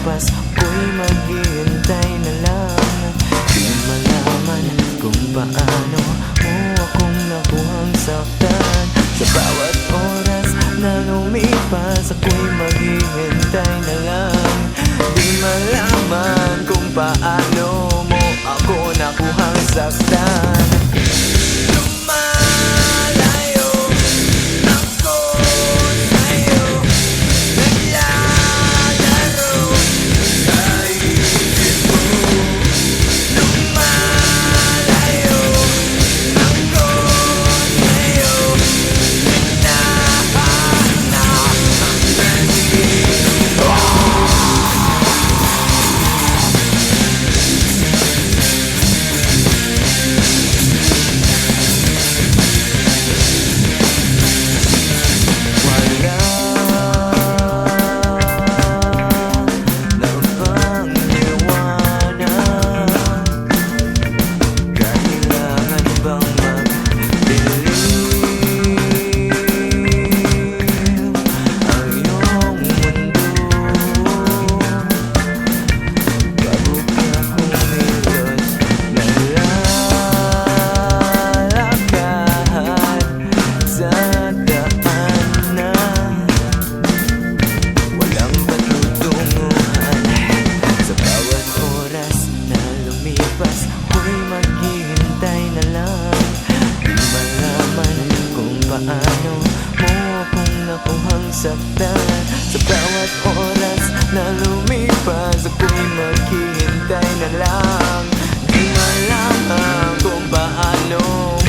lumipas, ako'y maghihintay na lang. Di malaman kung paano mo akong nakuhang saktan. Sa bawat oras na lumipas, ako'y maghihintay na lang. Di malaman kung paano mo ako nakuhang saktan. Ako'y maghihintay na lang. Di malaman kung paano mo akong nakuhang saktan. Sa bawat oras na lumipas, ako'y maghihintay na lang. Di malaman kung paano